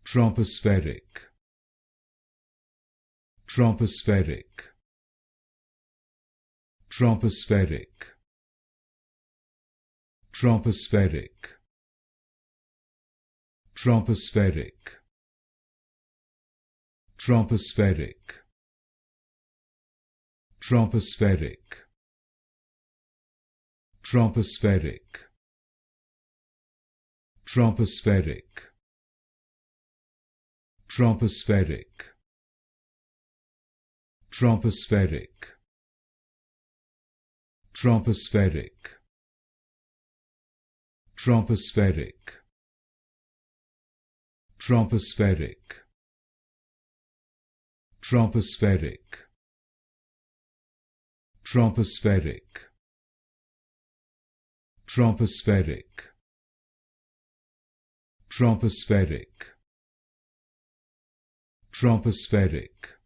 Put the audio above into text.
Tropospheric. Tropospheric. Tropospheric. Tropospheric. Tropospheric. Tropospheric. Tropospheric. Tropospheric. Tropospheric. Tropospheric. Tropospheric. Tropospheric. Tropospheric. Tropospheric. Tropospheric. Tropospheric. Tropospheric. Tropospheric. Tropospheric.